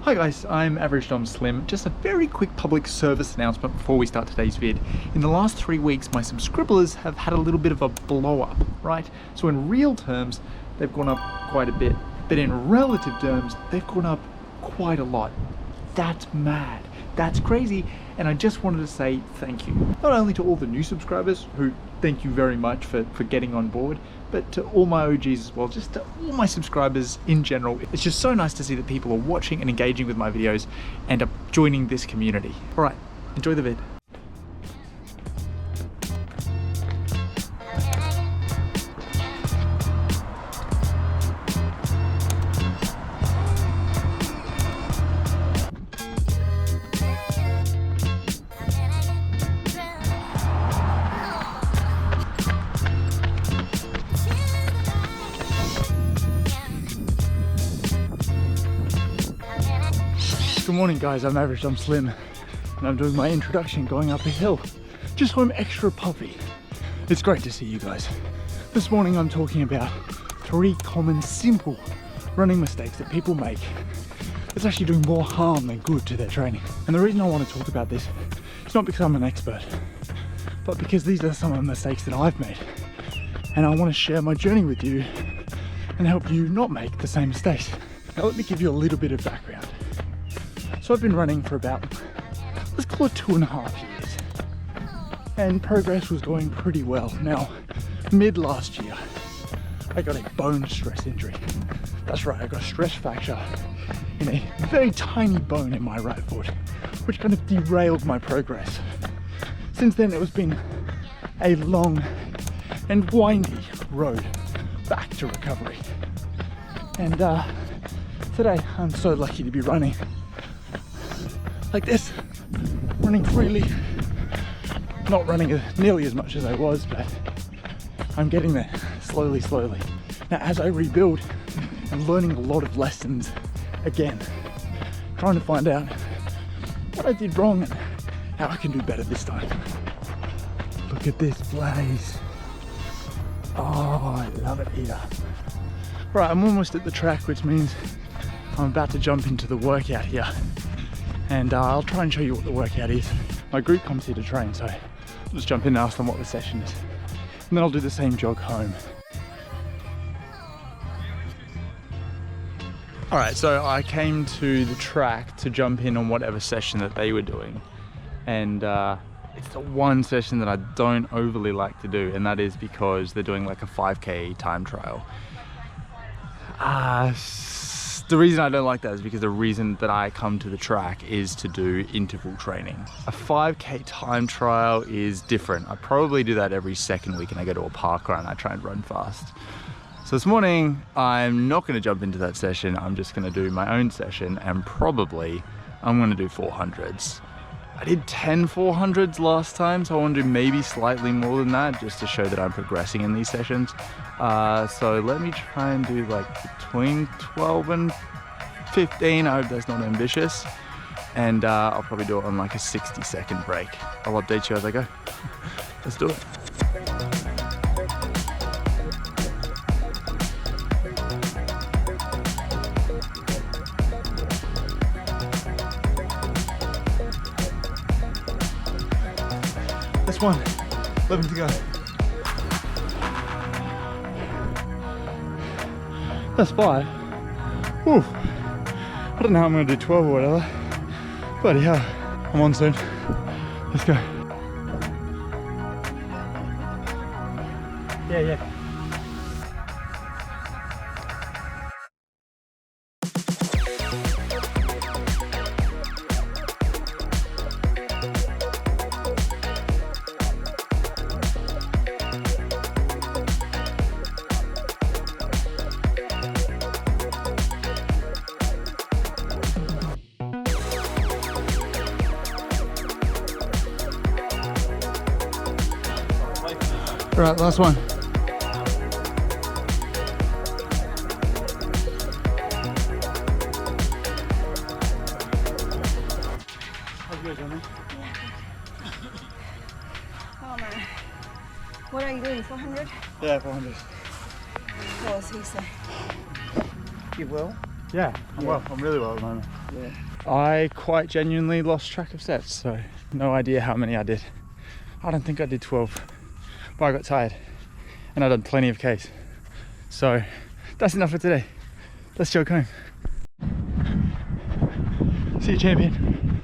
Hi guys, I'm Average Dom Slim. Just a very quick public service announcement before we start today's vid. In the last 3 weeks, my subscribers have had a little bit of a blow up, right? So in real terms, they've gone up quite a bit, but in relative terms, they've gone up quite a lot. That's mad. That's crazy. And I just wanted to say thank you. Not only to all the new subscribers, who thank you very much for getting on board, but to all my OGs as well, just to all my subscribers in general. It's just so nice to see that people are watching and engaging with my videos and are joining this community. All right, enjoy the vid. Good morning guys, I'm Average Dom Slim and I'm doing my introduction going up a hill just so I'm extra puffy. It's great to see you guys. This morning I'm talking about 3 common simple running mistakes that people make. It's actually doing more harm than good to their training. And the reason I want to talk about this is not because I'm an expert, but because these are some of the mistakes that I've made. And I want to share my journey with you and help you not make the same mistakes. Now let me give you a little bit of background. So I've been running for about, let's call it 2.5 years. And progress was going pretty well. Now, mid last year, I got a bone stress injury. That's right, I got a stress fracture in a very tiny bone in my right foot, which kind of derailed my progress. Since then, it's been a long and windy road back to recovery. And today, I'm so lucky to be running like this, running freely, not running nearly as much as I was, but I'm getting there slowly. Now as I rebuild, I'm learning a lot of lessons again, trying to find out what I did wrong and how I can do better this time. Look at this place. Oh, I love it here. Right, I'm almost at the track, which means I'm about to jump into the workout here. And I'll try and show you what the workout is. My group comes here to train, so I'll just jump in and ask them what the session is. And then I'll do the same jog home. All right, so I came to the track to jump in on whatever session that they were doing. And it's the one session that I don't overly like to do, and that is because they're doing like a 5K time trial. The reason I don't like that is because the reason that I come to the track is to do interval training. A 5K time trial is different. I probably do that every second week and I go to a park run and I try and run fast. So this morning, I'm not going to jump into that session. I'm just going to do my own session and probably I'm going to do 400s. I did 10 400s last time, so I want to do maybe slightly more than that just to show that I'm progressing in these sessions. So let me try and do like between 12 and 15. I hope that's not ambitious. And I'll probably do it on like a 60-second break. I'll update you as I go. Let's do it. That's 1, 11 to go. That's 5. Whew. I don't know how I'm going to do 12 or whatever. Bloody hell. I'm on soon. Let's go. Yeah. Right, last one. Oh man. What are you doing, 400? Yeah, 400. What was he say? You well? Yeah, I'm well. I'm really well at the moment. Yeah. I quite genuinely lost track of sets, so no idea how many I did. I don't think I did 12, but I got tired and I've done plenty of Ks. So that's enough for today. Let's jog home. See you, champion.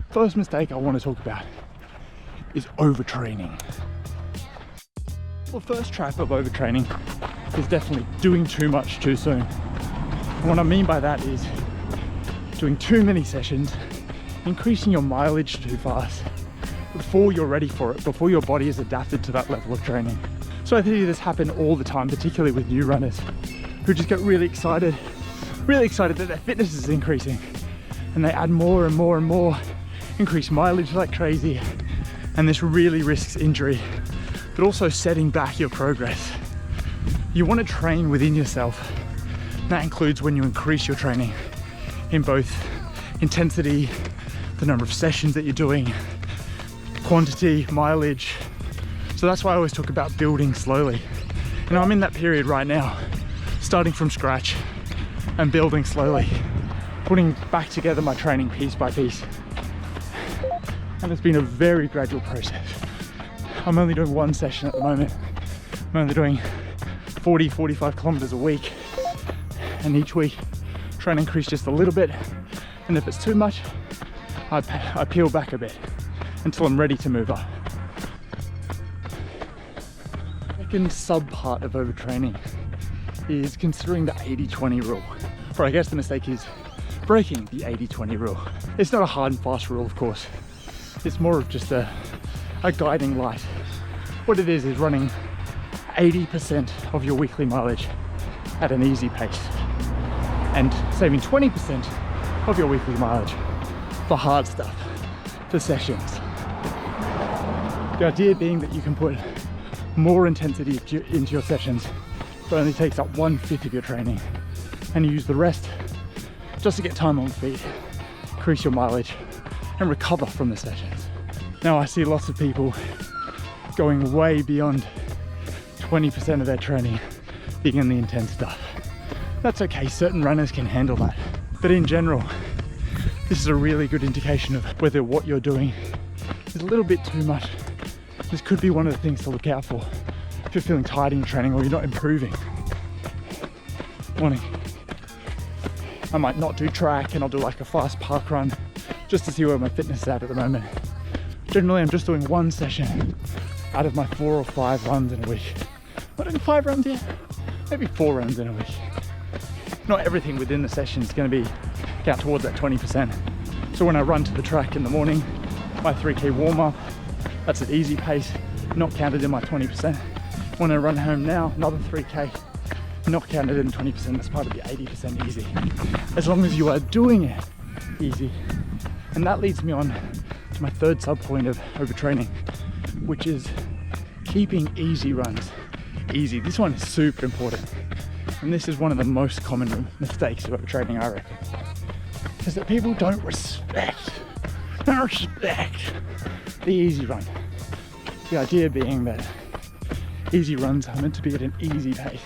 First mistake I want to talk about is overtraining. Well, first trap of overtraining is definitely doing too much too soon. And what I mean by that is doing too many sessions, increasing your mileage too fast before you're ready for it, before your body is adapted to that level of training. So I see this happen all the time, particularly with new runners who just get really excited that their fitness is increasing, and they add more and more and more, increase mileage like crazy, and this really risks injury, but also setting back your progress. You want to train within yourself. That includes when you increase your training in both intensity, the number of sessions that you're doing, quantity, mileage. So that's why I always talk about building slowly. And I'm in that period right now, starting from scratch and building slowly, putting back together my training piece by piece. And it's been a very gradual process. I'm only doing one session at the moment. I'm only doing 40-45 kilometers a week, and each week trying to increase just a little bit, and if it's too much I peel back a bit until I'm ready to move up. Second sub part of overtraining is considering the 80-20 rule, or I guess the mistake is breaking the 80-20 rule. It's not a hard and fast rule, of course. It's more of just a guiding light. What it is running 80% of your weekly mileage at an easy pace and saving 20% of your weekly mileage for hard stuff, for sessions. The idea being that you can put more intensity into your sessions, but only takes up 1/5 of your training, and you use the rest just to get time on feet, increase your mileage, and recover from the sessions. Now I see lots of people going way beyond 20% of their training being in the intense stuff. That's okay, certain runners can handle that. But in general, this is a really good indication of whether what you're doing is a little bit too much. This could be one of the things to look out for if you're feeling tired in your training or you're not improving. Morning. I might not do track and I'll do like a fast park run just to see where my fitness is at the moment. Generally, I'm just doing one session out of my 4 or 5 runs in a week. Am I doing 5 runs yet? Maybe 4 runs in a week. Not everything within the session is going to be count towards that 20%. So when I run to the track in the morning, my 3K warm up, that's at easy pace, not counted in my 20%. When I run home now, another 3K, not counted in 20%, that's part of the 80% easy. As long as you are doing it easy. And that leads me on to my third sub point of overtraining, which is keeping easy runs easy. This one is super important. And this is one of the most common mistakes of overtraining, I reckon. Is that people don't respect the easy run. The idea being that easy runs are meant to be at an easy pace.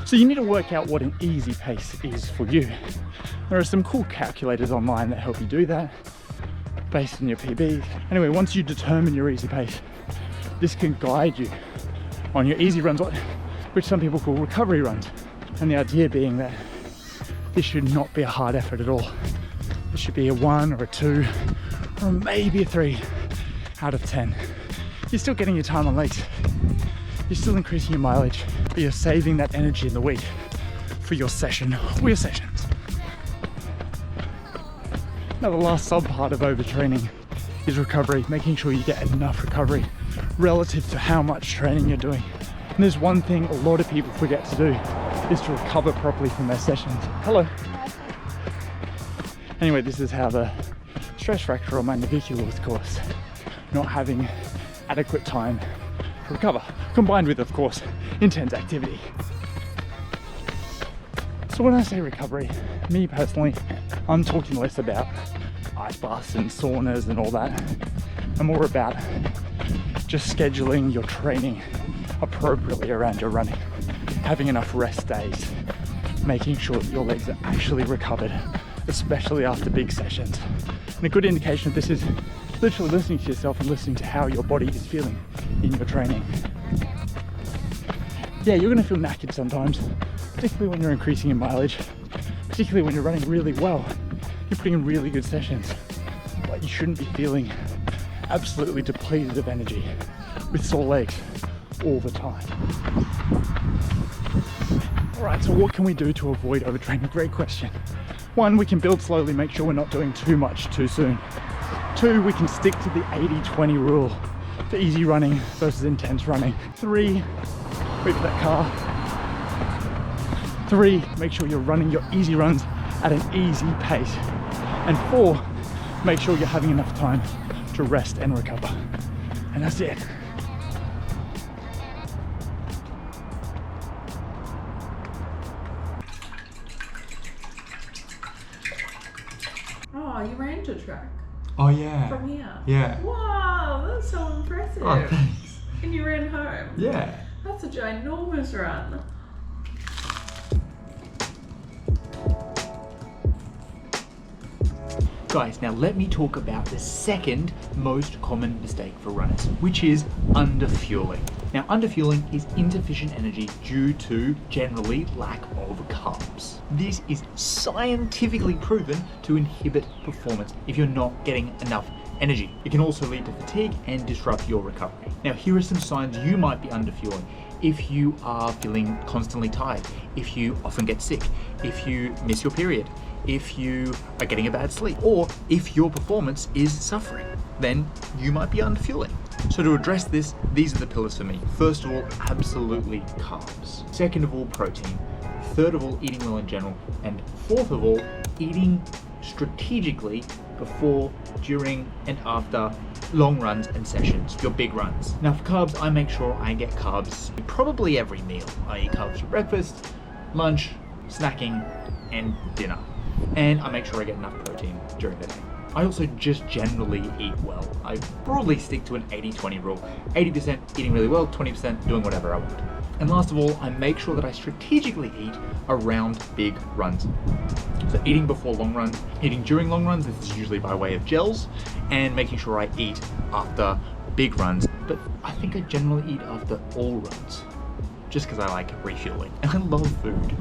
So you need to work out what an easy pace is for you. There are some cool calculators online that help you do that based on your PBs. Anyway, once you determine your easy pace, this can guide you on your easy runs, which some people call recovery runs. And the idea being that this should not be a hard effort at all. It should be a 1 or a 2 or maybe a 3 out of 10. You're still getting your time on legs. You're still increasing your mileage, but you're saving that energy in the week for your session or your sessions. Now the last sub part of overtraining is recovery, making sure you get enough recovery relative to how much training you're doing. And there's one thing a lot of people forget to do, is to recover properly from their sessions. Hello. Anyway, this is how the stress fracture on my navicular was caused. Not having adequate time to recover, combined with, of course, intense activity. So when I say recovery, me personally, I'm talking less about ice baths and saunas and all that, and more about just scheduling your training appropriately around your running, having enough rest days, making sure that your legs are actually recovered especially after big sessions. And a good indication of this is literally listening to yourself and listening to how your body is feeling in your training. Yeah, you're gonna feel knackered sometimes, particularly when you're increasing in mileage, particularly when you're running really well. You're putting in really good sessions, but you shouldn't be feeling absolutely depleted of energy with sore legs all the time. All right, so what can we do to avoid overtraining? Great question. One, we can build slowly, make sure we're not doing too much too soon. Two, we can stick to the 80-20 rule for easy running versus intense running. Three, wait for that car. Three, make sure you're running your easy runs at an easy pace. And four, make sure you're having enough time to rest and recover. And that's it. Oh, you ran to track Oh yeah. from here? Yeah. Wow, that's so impressive. Oh, thanks. And you ran home? Yeah. That's a ginormous run. Guys, now let me talk about the second most common mistake for runners, which is underfueling. Now, underfueling is insufficient energy due to generally lack of carbs. This is scientifically proven to inhibit performance if you're not getting enough energy. It can also lead to fatigue and disrupt your recovery. Now, here are some signs you might be underfueling. If you are feeling constantly tired, if you often get sick, if you miss your period, if you are getting a bad sleep, or if your performance is suffering, then you might be underfueling. So to address this, these are the pillars for me. First of all, absolutely carbs. Second of all, protein. Third of all, eating well in general. And fourth of all, eating strategically before, during, and after long runs and sessions, your big runs. Now for carbs, I make sure I get carbs probably every meal. I eat carbs for breakfast, lunch, snacking, and dinner. And I make sure I get enough protein during the day. I also just generally eat well. I broadly stick to an 80-20 rule. 80% eating really well, 20% doing whatever I want. And last of all, I make sure that I strategically eat around big runs. So eating before long runs, eating during long runs, this is usually by way of gels, and making sure I eat after big runs. But I think I generally eat after all runs, just because I like refueling. And I love food.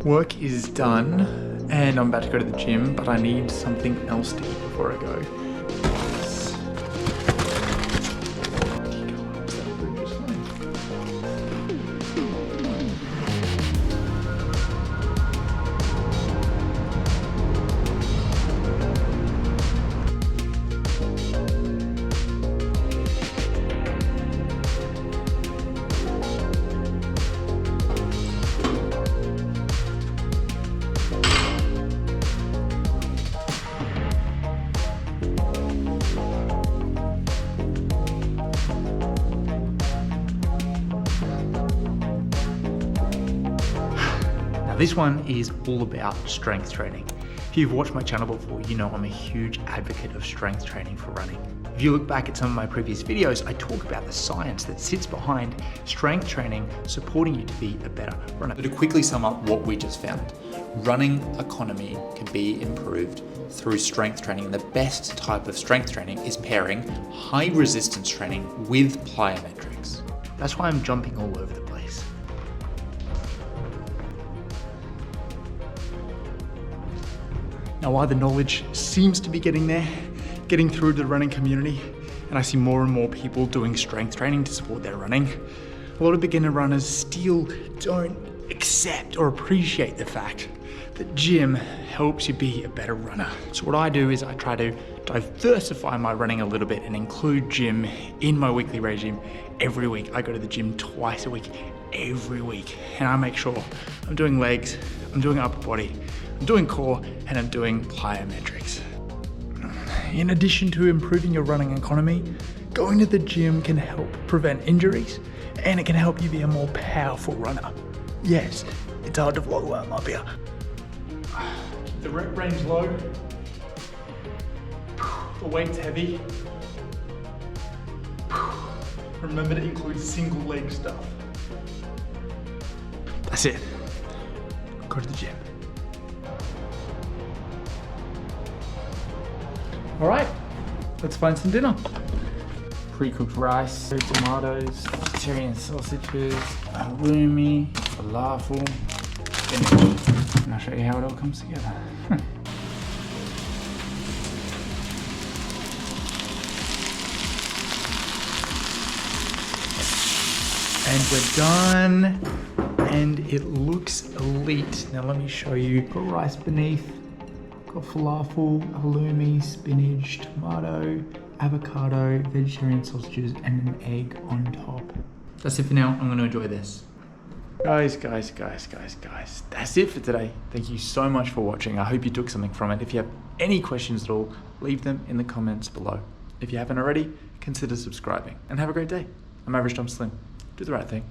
Work is done and I'm about to go to the gym, but I need something else to eat before I go. This one is all about strength training. If you've watched my channel before, you know I'm a huge advocate of strength training for running. If you look back at some of my previous videos, I talk about the science that sits behind strength training supporting you to be a better runner. So to quickly sum up what we just found, running economy can be improved through strength training. And the best type of strength training is pairing high resistance training with plyometrics. That's why I'm jumping all over the place. Now, while the knowledge seems to be getting there, getting through to the running community, and I see more and more people doing strength training to support their running, a lot of beginner runners still don't accept or appreciate the fact that gym helps you be a better runner. So what I do is I try to diversify my running a little bit and include gym in my weekly regime every week. I go to the gym twice a week, every week, and I make sure I'm doing legs, I'm doing upper body, I'm doing core, and I'm doing plyometrics. In addition to improving your running economy, going to the gym can help prevent injuries, and it can help you be a more powerful runner. Yes, it's hard to vlog while I'm up here. Keep the rep range low. The weight's heavy. Remember to include single leg stuff. That's it. Go to the gym. All right, let's find some dinner. Pre-cooked rice, tomatoes, vegetarian sausages, halloumi, falafel, spinach. And I'll show you how it all comes together. And we're done, and it looks elite. Now let me show you. Got rice beneath, got falafel, halloumi, spinach, tomato, avocado, vegetarian sausages, and an egg on top. That's it for now. I'm gonna enjoy this. Guys, that's it for today. Thank you so much for watching. I hope you took something from it. If you have any questions at all, leave them in the comments below. If you haven't already, consider subscribing, and have a great day. I'm Average Tom Slim. Do the right thing.